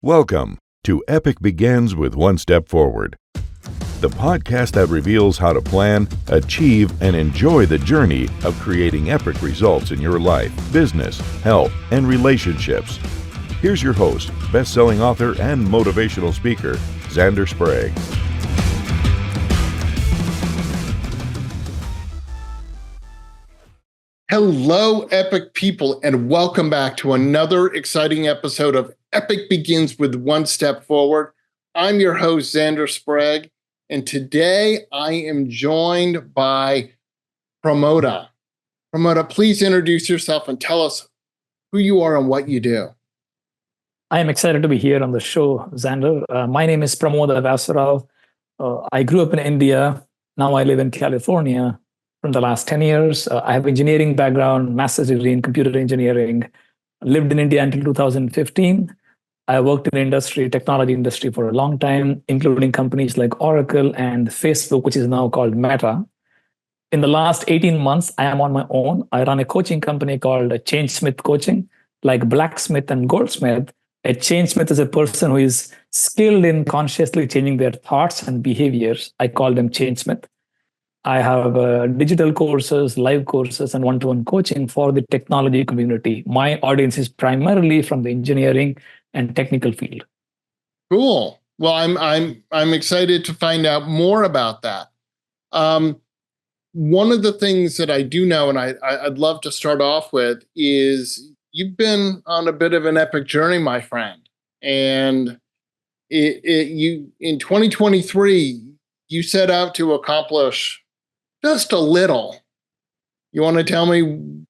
Welcome to Epic Begins with One Step Forward, the podcast that reveals how to plan, achieve, and enjoy the journey of creating epic results in your life, business, health, and relationships. Here's your host, best-selling author and motivational speaker, Xander Sprague. Hello, Epic people, and welcome back to another exciting episode of Epic Begins with One Step Forward. I'm your host, Xander Sprague, and today I am joined by Pramoda. Pramoda, please introduce yourself and tell us who you are and what you do. I am excited to be here on the show, Xander. My name is Pramoda Vyasarao. I grew up in India. Now I live in California. From the last 10 years, I have engineering background, master's degree in computer engineering, lived in India until 2015. I worked in the technology industry for a long time, including companies like Oracle and Facebook, which is now called Meta. In the last 18 months, I am on my own. I run a coaching company called Changesmith Coaching, like blacksmith and goldsmith. A changesmith is a person who is skilled in consciously changing their thoughts and behaviors. I call them changesmith. I have digital courses, live courses, and one-to-one coaching for the technology community. My audience is primarily from the engineering and technical field. Cool. Well, I'm excited to find out more about that. One of the things that I do know, and I'd love to start off with, is you've been on a bit of an epic journey, my friend. And you in 2023, you set out to accomplish just a little. You want to tell me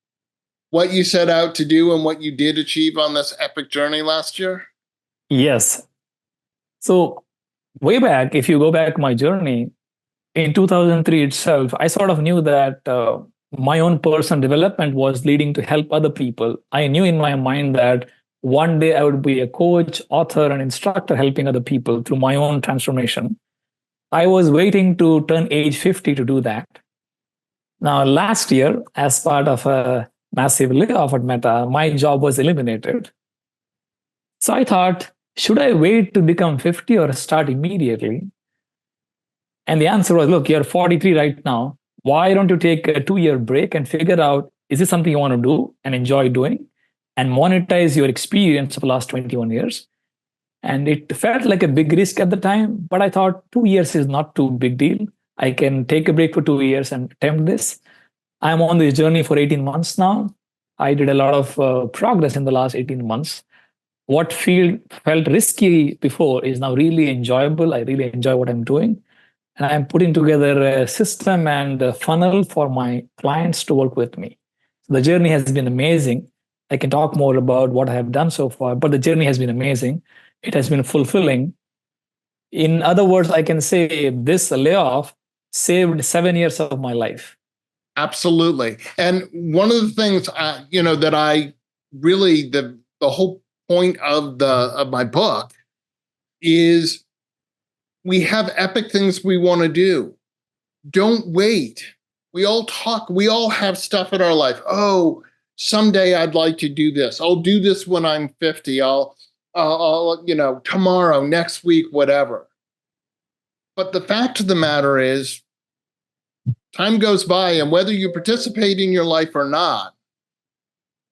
what you set out to do and what you did achieve on this epic journey last year? Yes. So way back, if you go back my journey, in 2003 itself, I sort of knew that my own personal development was leading to help other people. I knew in my mind that one day I would be a coach, author, and instructor helping other people through my own transformation. I was waiting to turn age 50 to do that. Now, last year, as part of a massive layoff at Meta, my job was eliminated. So I thought, should I wait to become 50 or start immediately? And the answer was, look, you're 43 right now. Why don't you take a 2-year break and figure out, is this something you want to do and enjoy doing and monetize your experience of the last 21 years? And it felt like a big risk at the time, but I thought 2 years is not too big deal. I can take a break for 2 years and attempt this. I'm on this journey for 18 months now. I did a lot of progress in the last 18 months. What felt risky before is now really enjoyable. I really enjoy what I'm doing. And I'm putting together a system and a funnel for my clients to work with me. So the journey has been amazing. I can talk more about what I have done so far, but the journey has been amazing. It has been fulfilling. In other words, I can say this layoff saved 7 years of my life. Absolutely. And one of the things, that I really, the whole point of my book is we have epic things we want to do. Don't wait. We all have stuff in our life. Oh, someday I'd like to do this. I'll do this when I'm 50. I'll tomorrow, next week, whatever. But the fact of the matter is, time goes by, and whether you participate in your life or not,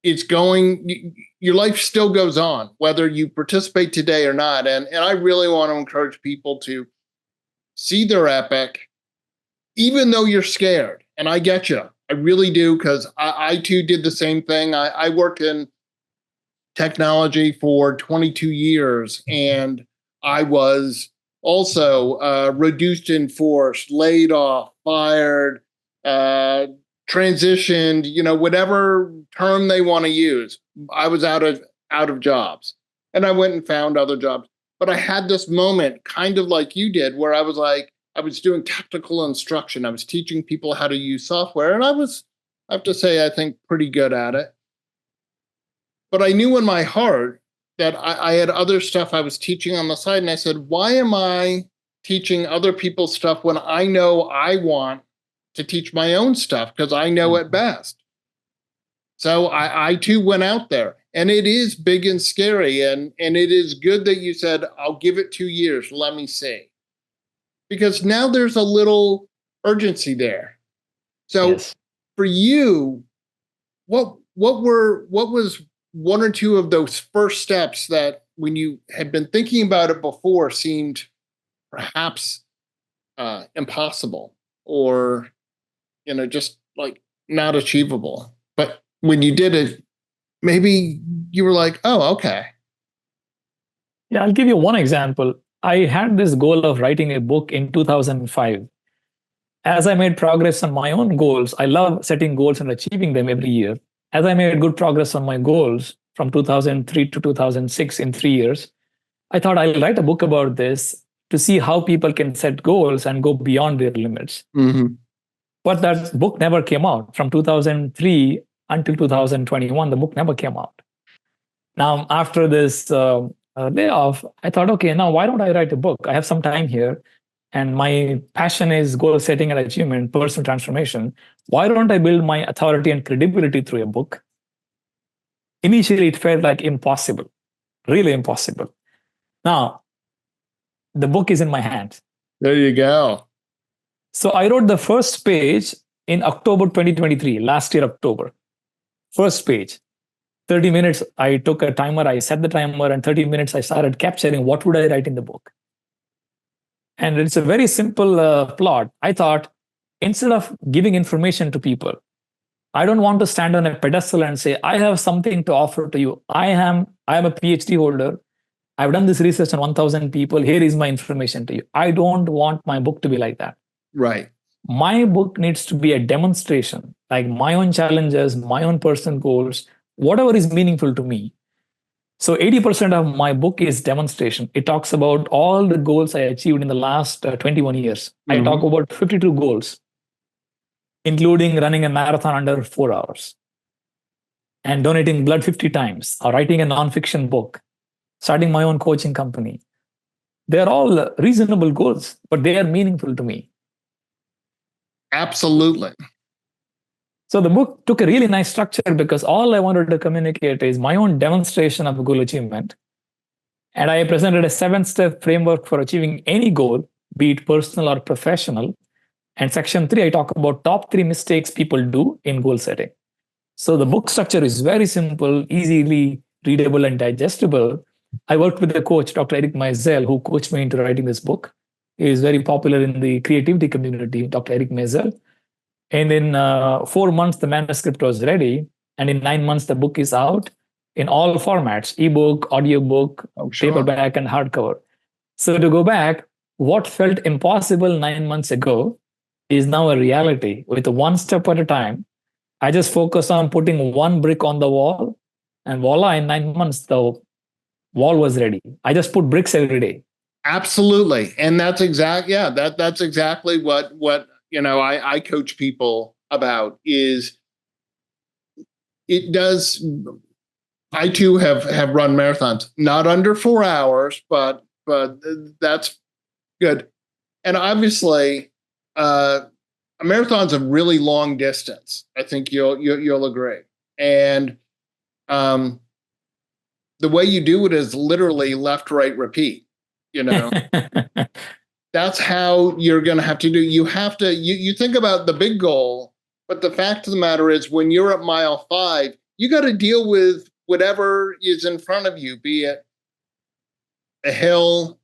your life still goes on, whether you participate today or not. And I really want to encourage people to see their epic, even though you're scared. And I get you. I really do, because I too did the same thing. I worked in technology for 22 years, and I was also reduced in force, laid off, fired, transitioned, whatever term they want to use. I was out of jobs, and I went and found other jobs. But I had this moment, kind of like you did, where I was doing technical instruction. I was teaching people how to use software, and I have to say, I think pretty good at it. But I knew in my heart that I had other stuff I was teaching on the side. And I said, why am I teaching other people's stuff when I know I want to teach my own stuff because I know it best? So I too went out there. And it is big and scary. And it is good that you said, I'll give it 2 years. Let me see. Because now there's a little urgency there. So Yes. for you, what was one or two of those first steps that when you had been thinking about it before seemed perhaps impossible or just like not achievable, but when you did it, maybe you were like, oh, okay. Yeah, I'll give you one example. I had this goal of writing a book in 2005. As I made progress on my own goals, I love setting goals and achieving them every year. As I made good progress on my goals from 2003 to 2006 in 3 years, I thought I'll write a book about this to see how people can set goals and go beyond their limits. Mm-hmm. But that book never came out. From 2003 until 2021, the book never came out. Now, after this layoff, I thought, okay, now why don't I write a book? I have some time here, and my passion is goal setting and achievement, personal transformation. Why don't I build my authority and credibility through a book? Initially, it felt like impossible, really impossible. Now, the book is in my hands. There you go. So I wrote the first page in October 2023, last year, October. First page. 30 minutes, I took a timer, I set the timer, and 30 minutes, I started capturing what would I write in the book. And it's a very simple plot. I thought, instead of giving information to people, I don't want to stand on a pedestal and say, I have something to offer to you. I am a PhD holder. I've done this research on 1,000 people. Here is my information to you. I don't want my book to be like that. Right. My book needs to be a demonstration, like my own challenges, my own personal goals, whatever is meaningful to me. So 80% of my book is demonstration. It talks about all the goals I achieved in the last 21 years. I talk about 52 goals, including running a marathon under 4 hours and donating blood 50 times, or writing a nonfiction book, starting my own coaching company. They're all reasonable goals, but they are meaningful to me. Absolutely. So the book took a really nice structure because all I wanted to communicate is my own demonstration of goal achievement. And I presented a 7-step framework for achieving any goal, be it personal or professional. And section 3, I talk about top 3 mistakes people do in goal setting. So the book structure is very simple, easily readable and digestible. I worked with a coach, Dr. Eric Meisel, who coached me into writing this book. He is very popular in the creativity community, Dr. Eric Meisel. And in 4 months, the manuscript was ready. And in 9 months, the book is out in all formats, ebook, audiobook, paperback, and hardcover. So to go back, what felt impossible 9 months ago is now a reality with one step at a time. I just focused on putting one brick on the wall, and voila, in 9 months, the wall was ready. I just put bricks every day. Absolutely. And that's that's exactly what I coach people about. Is it does. I too have run marathons, not under 4 hours, but that's good. And obviously, a marathon's a really long distance. I think you'll agree. And the way you do it is literally left, right, repeat. That's how you're going to have to do. You have to. You think about the big goal, but the fact of the matter is, when you're at mile 5, you got to deal with whatever is in front of you, be it a hill,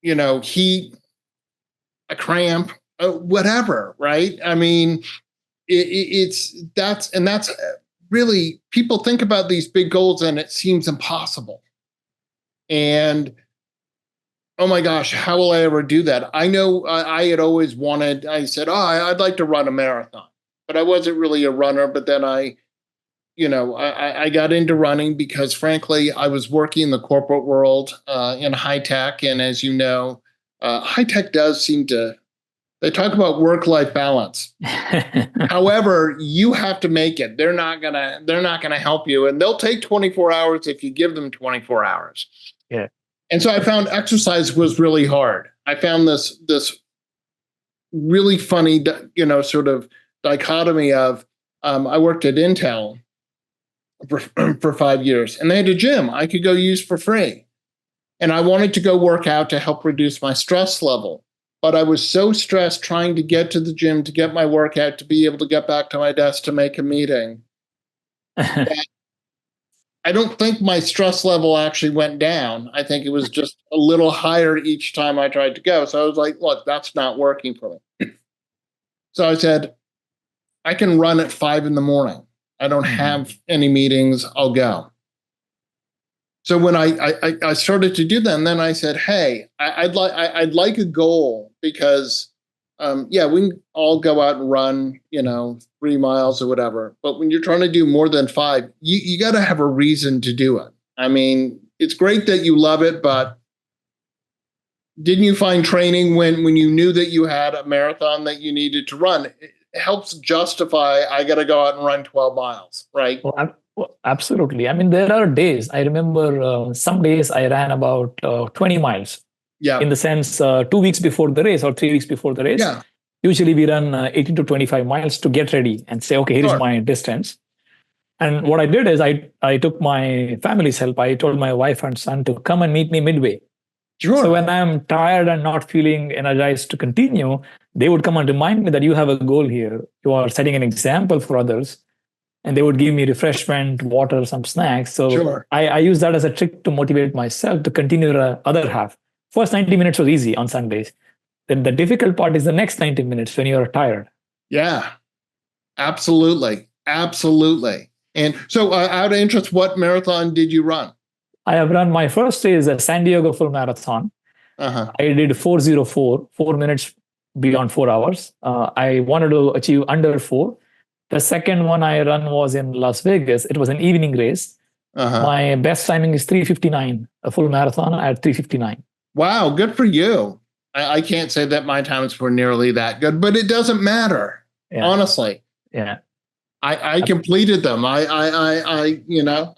heat, a cramp, whatever, right? I mean, that's really, people think about these big goals and it seems impossible. And oh my gosh, how will I ever do that? I know I had always wanted, I said, I'd like to run a marathon, but I wasn't really a runner. But then I got into running because, frankly, I was working in the corporate world in high tech. And as you know, high tech does seem to, they talk about work-life balance. However, you have to make it. They're not gonna help you. And they'll take 24 hours if you give them 24 hours. Yeah. And so I found exercise was really hard. I found this really funny, sort of dichotomy of, I worked at Intel for 5 years, and they had a gym I could go use for free. And I wanted to go work out to help reduce my stress level. But I was so stressed trying to get to the gym, to get my workout, to be able to get back to my desk to make a meeting. I don't think my stress level actually went down. I think it was just a little higher each time I tried to go. So I was like, look, that's not working for me. So I said, I can run at 5 a.m. I don't have any meetings. I'll go. So when I started to do that, and then I said, hey, I'd like a goal, because we can all go out and run, 3 miles or whatever. But when you're trying to do more than 5, you got to have a reason to do it. I mean, it's great that you love it, but didn't you find training when you knew that you had a marathon that you needed to run? It helps justify, I got to go out and run 12 miles, right? Well, absolutely. I mean, there are days. I remember some days I ran about 20 miles. Yeah. In the sense, 2 weeks before the race or 3 weeks before the race. Yeah. Usually we run 18 to 25 miles to get ready and say, okay, here is my distance. And what I did is I took my family's help. I told my wife and son to come and meet me midway. Sure. So when I'm tired and not feeling energized to continue, they would come and remind me that you have a goal here. You are setting an example for others. And they would give me refreshment, water, some snacks. So I use that as a trick to motivate myself to continue the other half. First 90 minutes was easy on Sundays. Then the difficult part is the next 90 minutes when you're tired. Yeah, absolutely. Absolutely. And so out of interest, what marathon did you run? I have run, my first is a San Diego full marathon. I did 4:04, 4 minutes beyond 4 hours. I wanted to achieve under 4. The second one I run was in Las Vegas. It was an evening race. My best timing is 3:59, a full marathon at 3:59. Wow, good for you. I can't say that my times were nearly that good, but it doesn't matter, honestly. Yeah. I completed them. I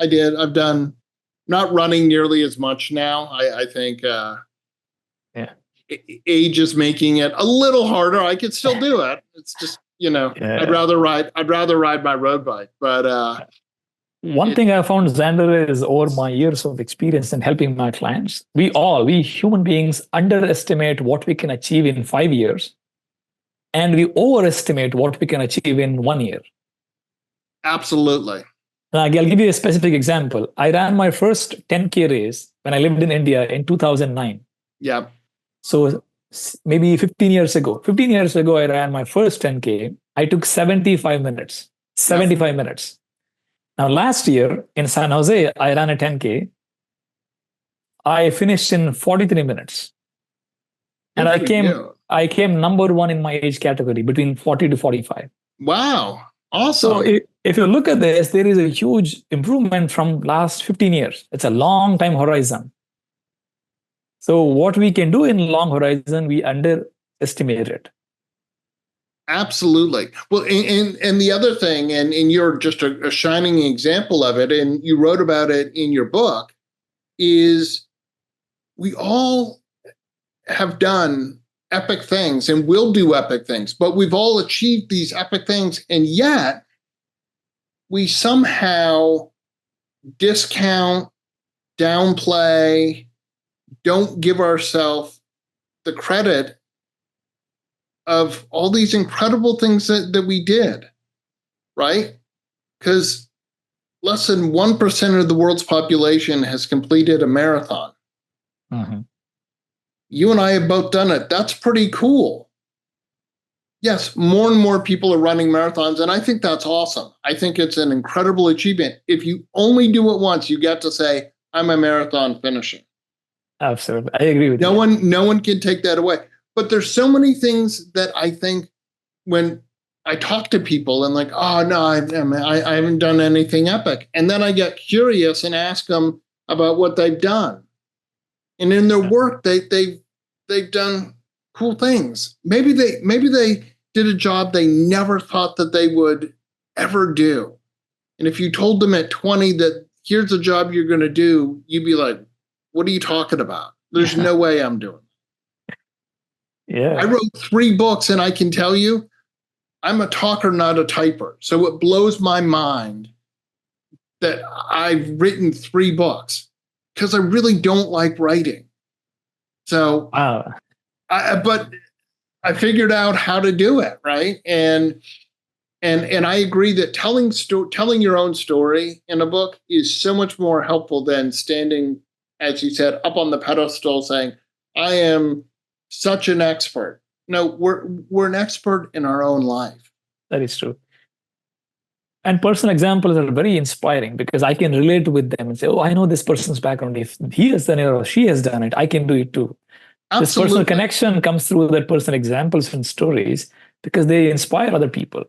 did. I've done, not running nearly as much now. I think age is making it a little harder. I could still do it. It's just, I'd rather ride my road bike. But one thing I found, Xander, is over my years of experience in helping my clients, we human beings underestimate what we can achieve in 5 years, and we overestimate what we can achieve in 1 year. Absolutely. I'll give you a specific example. I ran my first 10K race when I lived in India in 2009. Yeah. So maybe 15 years ago. 15 years ago, I ran my first 10K. I took 75 minutes. 75 minutes. Now, last year in San Jose, I ran a 10K. I finished in 43 minutes. And I came number 1 in my age category between 40 to 45. Wow. Awesome. So if you look at this, there is a huge improvement from last 15 years. It's a long time horizon. So what we can do in long horizon, we underestimate it. Absolutely. Well, and the other thing, and you're just a shining example of it, and you wrote about it in your book, is we all have done epic things and will do epic things, but we've all achieved these epic things, and yet we somehow discount, downplay, don't give ourselves the credit of all these incredible things that we did, right? Because less than 1% of the world's population has completed a marathon. You and I have both done it. That's pretty cool. Yes, more and more people are running marathons, and I think that's awesome. I think it's an incredible achievement. If you only do it once, you get to say, I'm a marathon finisher. Absolutely. I agree with you. No one can take that away. But there's so many things that I think when I talk to people and like, oh, no, I haven't done anything epic. And then I get curious and ask them about what they've done. And in their work, they've done cool things. Maybe they did a job they never thought that they would ever do. And if you told them at 20 that here's a job you're going to do, you'd be like, what are you talking about? There's no way I'm doing it. Yeah. I wrote 3 books, and I can tell you, I'm a talker, not a typer. So it blows my mind that I've written 3 books because I really don't like writing. So, Wow. but I figured out how to do it, right? And I agree that telling your own story in a book is so much more helpful than standing, as you said, up on the pedestal saying, "I am such an expert." No, we're an expert in our own life. That is true. And personal examples are very inspiring because I can relate with them and say, oh, I know this person's background. If he has done it or she has done it, I can do it too. This Absolutely. personal connection comes through that personal examples and stories because they inspire other people.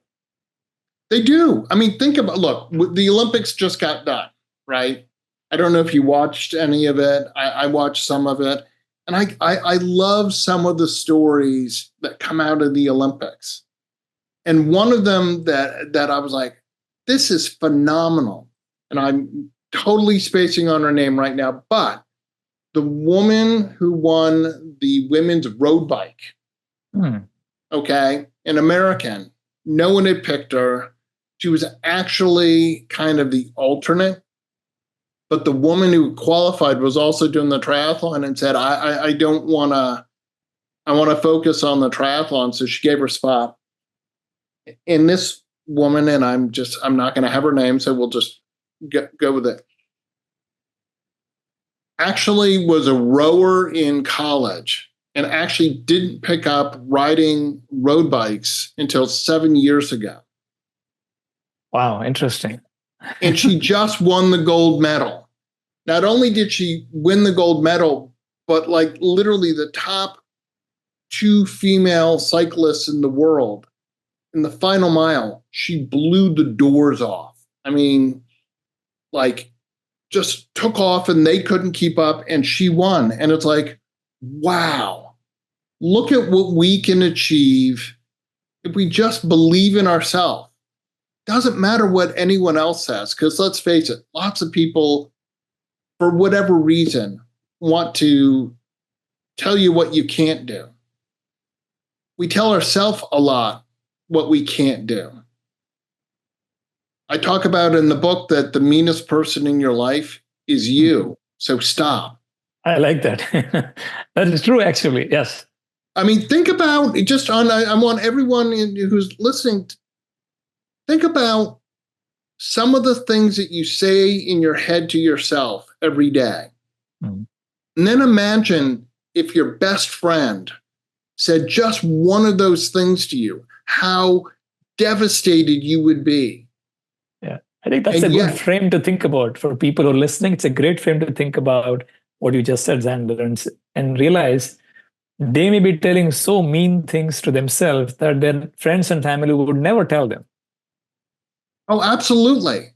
They do. I mean, look, the Olympics just got done, right? I don't know if you watched any of it. I watched some of it. And I love some of the stories that come out of the Olympics. And one of them that I was like, this is phenomenal. And I'm totally spacing on her name right now, but the woman who won the women's road bike, okay, an American, no one had picked her. She was actually kind of the alternate, but the woman who qualified was also doing the triathlon and said, I don't want to, I want to focus on the triathlon. So she gave her spot. And this woman, and I'm not going to have her name, so we'll just go with it, actually was a rower in college and actually didn't pick up riding road bikes until 7 years ago. Wow, interesting. And she just won the gold medal. Not only did she win the gold medal, but like literally the top 2 female cyclists in the world, in the final mile, she blew the doors off. I mean, like just took off and they couldn't keep up and she won. And it's like, wow, look at what we can achieve if we just believe in ourselves. Doesn't matter what anyone else says, because let's face it, lots of people, for whatever reason, want to tell you what you can't do. We tell ourselves a lot what we can't do. I talk about in the book that the meanest person in your life is you. So stop. I like that. That is true, actually. Yes. I mean, think about just on, I want everyone who's listening, think about some of the things that you say in your head to yourself every day. And then imagine if your best friend said just one of those things to you, how devastated you would be. Yeah, I think that's a good frame to think about for people who are listening. It's a great frame to think about what you just said, Xander, and realize they may be telling so mean things to themselves that their friends and family would never tell them. Oh, absolutely.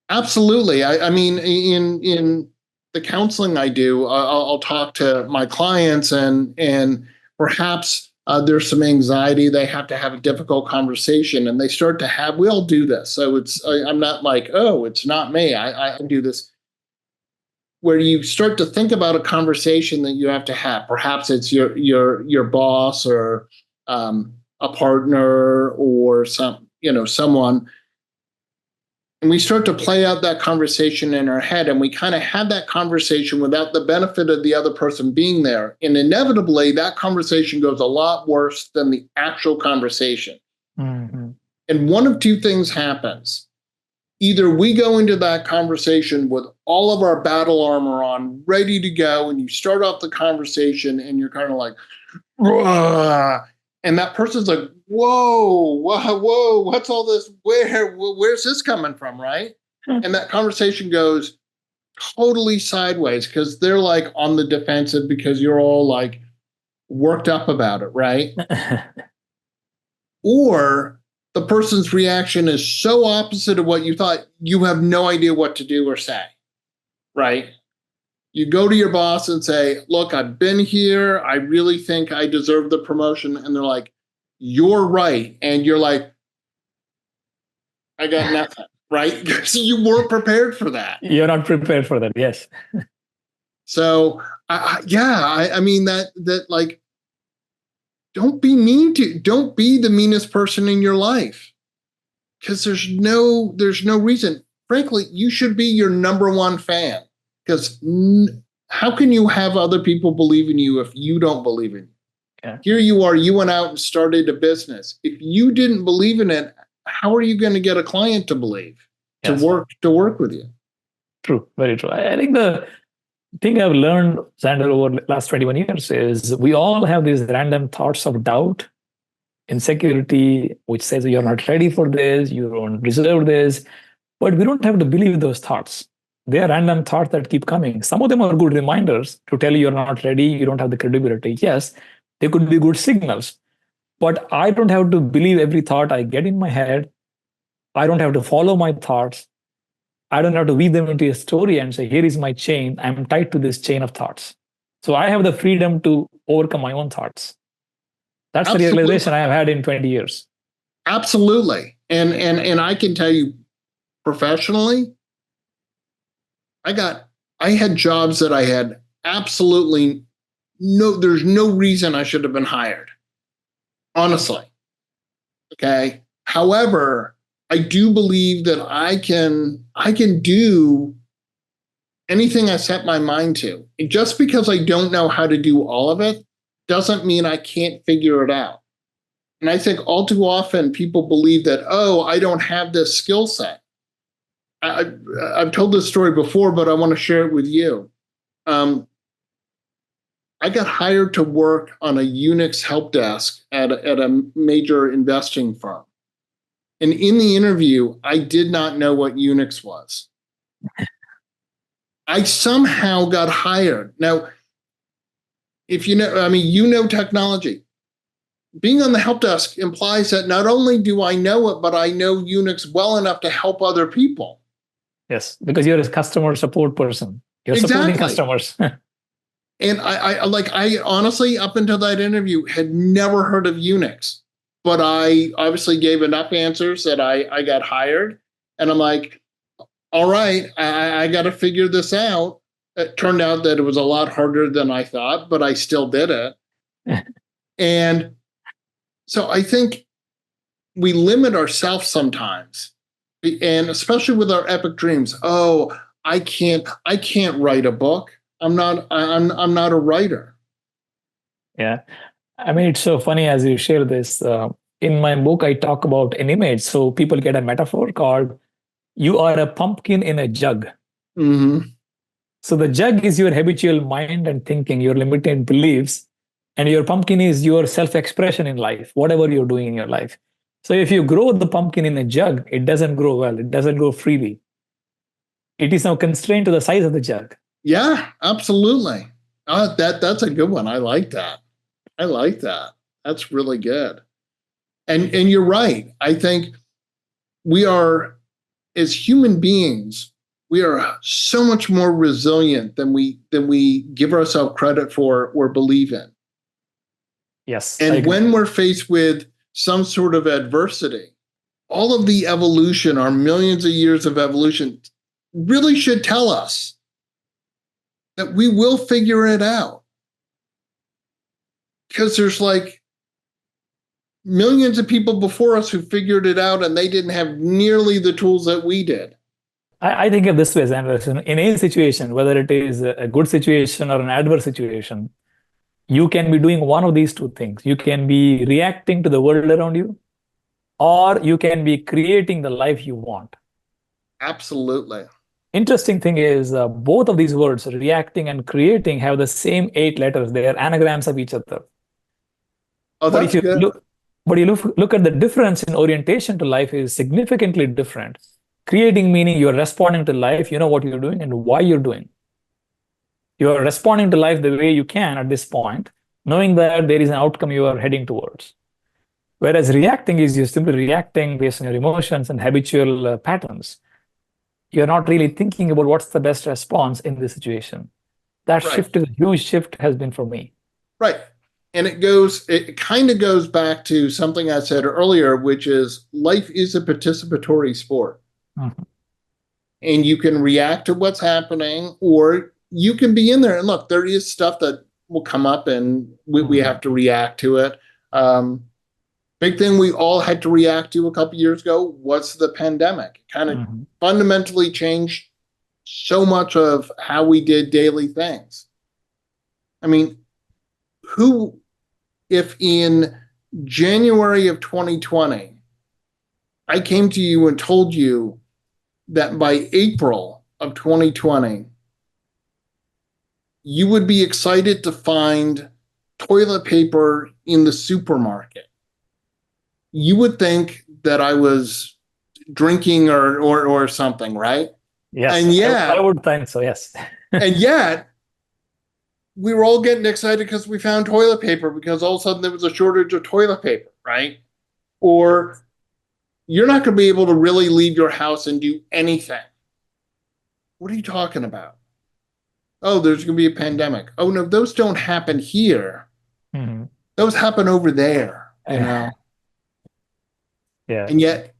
Absolutely. I mean, in the counseling I do, I'll talk to my clients and perhaps there's some anxiety. They have to have a difficult conversation and they start to have, we all do this. So I'm not like, oh, it's not me. I do this. Where you start to think about a conversation that you have to have. Perhaps it's your boss or a partner or someone. And we start to play out that conversation in our head, and we kind of have that conversation without the benefit of the other person being there. And inevitably, that conversation goes a lot worse than the actual conversation. Mm-hmm. And one of 2 things happens. Either we go into that conversation with all of our battle armor on, ready to go, and you start off the conversation and you're kind of like, "Rah!" And that person's like, whoa, what's all this? Where's this coming from, right? And that conversation goes totally sideways because they're like on the defensive because you're all like worked up about it, right? Or the person's reaction is so opposite of what you thought, you have no idea what to do or say, right? You go to your boss and say, look, I've been here. I really think I deserve the promotion. And they're like, you're right. And you're like, I got nothing, right? Because you weren't prepared for that. You're not prepared for that. Yes. So, I mean that like, don't be the meanest person in your life because there's no reason. frankly, you should be your number one fan, because how can you have other people believe in you if you don't believe in you? Yeah. Here you are, you went out and started a business. If you didn't believe in it, how are you going to get a client to believe, Yes. to work with you? True, very true. I think the thing I've learned, Xander, over the last 21 years is we all have these random thoughts of doubt, insecurity, which says you're not ready for this, you don't deserve this. But we don't have to believe those thoughts. They are random thoughts that keep coming. Some of them are good reminders to tell you you're not ready, you don't have the credibility. Yes, they could be good signals. But I don't have to believe every thought I get in my head. I don't have to follow my thoughts. I don't have to weave them into a story and say, here is my chain. I'm tied to this chain of thoughts. So I have the freedom to overcome my own thoughts. That's the realization I have had in 20 years. Absolutely. And I can tell you professionally, I had jobs that I had absolutely there's no reason I should have been hired. Honestly. Okay. However, I do believe that I can do anything I set my mind to. And just because I don't know how to do all of it doesn't mean I can't figure it out. And I think all too often people believe that, oh, I don't have this skill set. I've told this story before, but I want to share it with you. I got hired to work on a Unix help desk at a major investing firm. And in the interview, I did not know what Unix was. I somehow got hired. Now, if you know technology. Being on the help desk implies that not only do I know it, but I know Unix well enough to help other people. Yes, because you're a customer support person. You're supporting customers. And I honestly, up until that interview, had never heard of Unix. But I obviously gave enough answers that I got hired. And I'm like, all right, I got to figure this out. It turned out that it was a lot harder than I thought, but I still did it. And so I think we limit ourselves sometimes, and especially with our epic dreams. Oh, I can't write a book. I'm not a writer. Yeah. I mean, it's so funny as you share this. In my book, I talk about an image. So people get a metaphor called, you are a pumpkin in a jug. Mm-hmm. So the jug is your habitual mind and thinking, your limited beliefs. And your pumpkin is your self-expression in life, whatever you're doing in your life. So if you grow the pumpkin in a jug, it doesn't grow well. It doesn't grow freely. It is now constrained to the size of the jug. Yeah, absolutely. That's a good one. I like that. That's really good. And you're right. I think we are, as human beings, we are so much more resilient than we give ourselves credit for or believe in. Yes. And when we're faced with some sort of adversity, all of the evolution, our millions of years of evolution, really should tell us that we will figure it out. Because there's like millions of people before us who figured it out, and they didn't have nearly the tools that we did. I think of this way, Anderson. In any situation, whether it is a good situation or an adverse situation, you can be doing one of these two things. You can be reacting to the world around you, or you can be creating the life you want. Absolutely. Interesting thing is both of these words, reacting and creating, have the same 8 letters. They are anagrams of each other. Oh, that's good. But you look at the difference in orientation to life is significantly different. Creating meaning you're responding to life, you know what you're doing and why you're doing. You're responding to life the way you can at this point, knowing that there is an outcome you are heading towards. Whereas reacting is you're simply reacting based on your emotions and habitual patterns. You're not really thinking about what's the best response in this situation. That shift is a huge shift, has been for me. Right. And it kind of goes back to something I said earlier, which is life is a participatory sport. Mm-hmm. And you can react to what's happening, or you can be in there. And look, there is stuff that will come up and we have to react to it. Big thing we all had to react to a couple years ago was the pandemic. It kind of fundamentally changed so much of how we did daily things. I mean, if in January of 2020, I came to you and told you that by April of 2020, you would be excited to find toilet paper in the supermarket, you would think that I was drinking or something, right? Yes, and yet, I would think so, yes. And yet, we were all getting excited because we found toilet paper, because all of a sudden there was a shortage of toilet paper, right? Or you're not going to be able to really leave your house and do anything. What are you talking about? Oh, there's going to be a pandemic. Oh, no, those don't happen here. Those happen over there, you know? Yeah. And yet,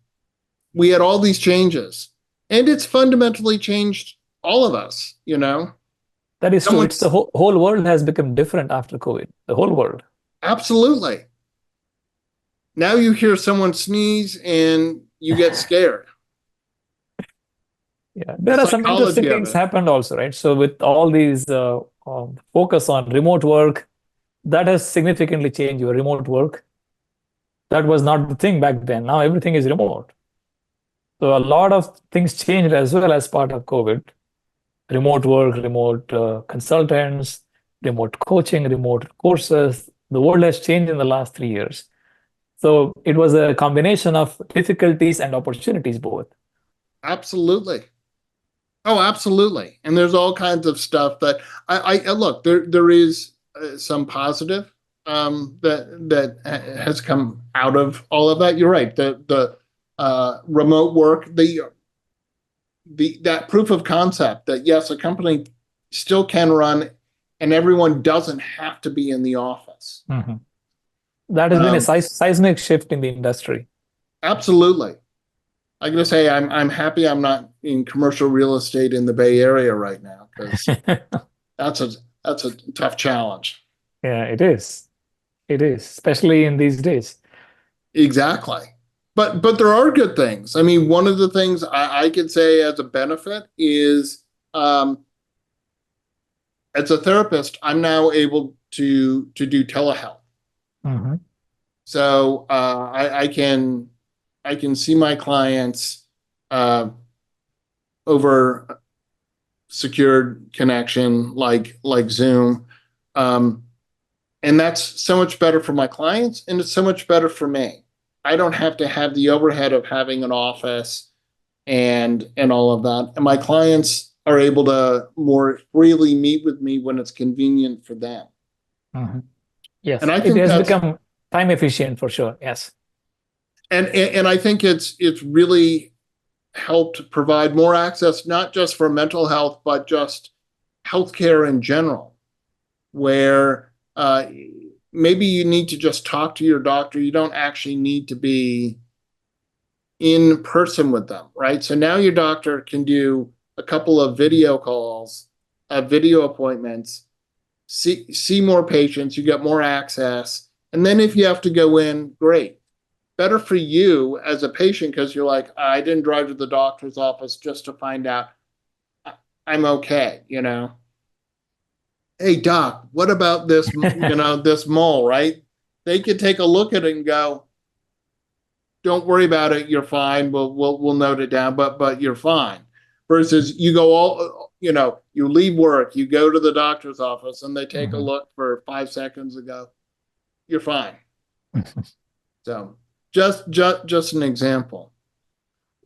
we had all these changes. And it's fundamentally changed all of us, you know? That is true. It's the whole world has become different after COVID. The whole world. Absolutely. Now you hear someone sneeze and you get scared. Yeah, there are some interesting things happened also, right? So with all these focus on remote work, that has significantly changed your remote work. That was not the thing back then. Now everything is remote. So a lot of things changed as well as part of COVID. Remote work, remote consultants, remote coaching, remote courses. The world has changed in the last 3 years. So it was a combination of difficulties and opportunities both. Absolutely. Oh, absolutely. And there's all kinds of stuff that I look, there is some positive that has come out of all of that. You're right. The remote work, that proof of concept that yes, a company still can run and everyone doesn't have to be in the office. That has been a seismic shift in the industry. Absolutely. I'm going to say I'm happy I'm not in commercial real estate in the Bay Area right now, because that's a tough challenge. Yeah, it is. It is, especially in these days. Exactly. But there are good things. I mean, one of the things I could say as a benefit is, as a therapist, I'm now able to do telehealth. So I can see my clients over secured connection like Zoom, and that's so much better for my clients, and it's so much better for me. I don't have to have the overhead of having an office and all of that. And my clients are able to more freely meet with me when it's convenient for them. Yes, and I think it has become time efficient for sure. Yes. And I think it's really helped provide more access, not just for mental health, but just healthcare in general, where maybe you need to just talk to your doctor. You don't actually need to be in person with them, right? So now your doctor can do a couple of video calls, video appointments, see more patients, you get more access. And then if you have to go in, great. Better for you as a patient, because you're like, I didn't drive to the doctor's office just to find out I'm okay, you know? Hey, doc, what about this, this mole, right? They could take a look at it and go, don't worry about it, you're fine, we'll note it down, but you're fine. Versus you go you leave work, you go to the doctor's office, and they take a look for 5 seconds and go, you're fine. So just an example.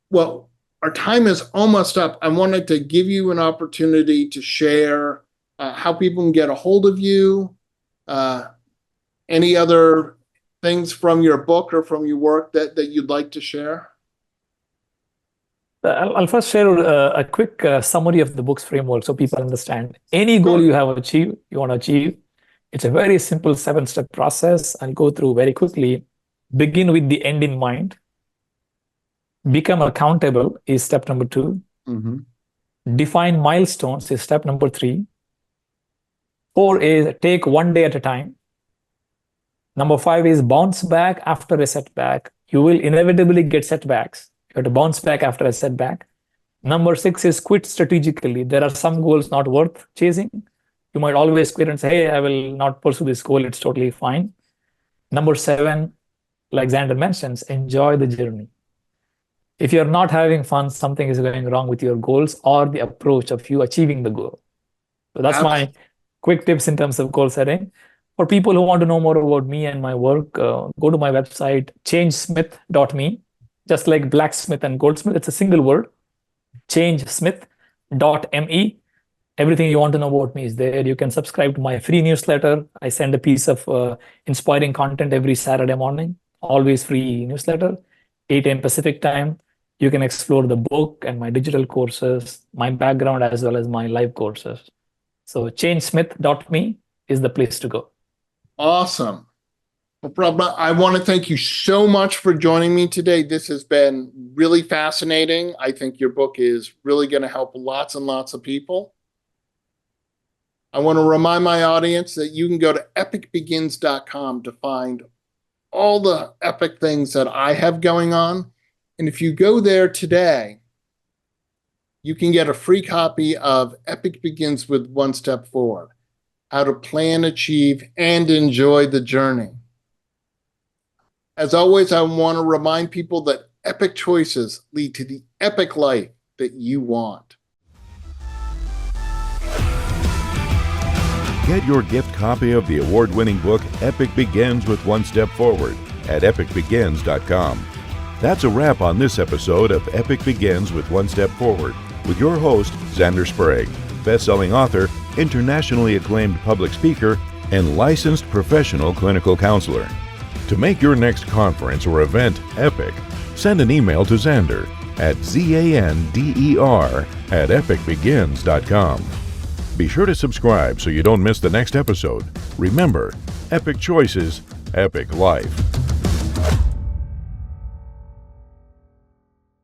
Well, our time is almost up. I wanted to give you an opportunity to share how people can get a hold of you, any other things from your book or from your work that you'd like to share. I'll first share a quick summary of the book's framework so people understand. Any goal you want to achieve, it's a very simple 7-step process. I'll go through very quickly. Begin with the end in mind. Become accountable is step number 2. Define milestones is step number 3. 4 is take one day at a time. Number 5 is bounce back after a setback. You will inevitably get setbacks. You have to bounce back after a setback. Number 6 is quit strategically. There are some goals not worth chasing. You might always quit and say, hey, I will not pursue this goal. It's totally fine. Number 7, like Xander mentions, enjoy the journey. If you're not having fun, something is going wrong with your goals or the approach of you achieving the goal. So that's my quick tips in terms of goal setting. For people who want to know more about me and my work, go to my website, changesmith.me. Just like blacksmith and goldsmith, it's a single word, changesmith.me. Everything you want to know about me is there. You can subscribe to my free newsletter. I send a piece of inspiring content every Saturday morning, always free newsletter, 8 a.m. Pacific time. You can explore the book and my digital courses, my background, as well as my live courses. So changesmith.me is the place to go. Awesome. Well, Pramoda, I want to thank you so much for joining me today. This has been really fascinating. I think your book is really going to help lots and lots of people. I want to remind my audience that you can go to epicbegins.com to find all the epic things that I have going on. And if you go there today, you can get a free copy of Epic Begins with One Step Forward, How to Plan, Achieve, and Enjoy the Journey. As always, I want to remind people that epic choices lead to the epic life that you want. Get your gift copy of the award-winning book Epic Begins with One Step Forward at epicbegins.com. That's a wrap on this episode of Epic Begins with One Step Forward with your host, Xander Sprague, best-selling author, internationally acclaimed public speaker, and licensed professional clinical counselor. To make your next conference or event epic, send an email to Xander at zander@epicbegins.com. Be sure to subscribe so you don't miss the next episode. Remember, epic choices, epic life.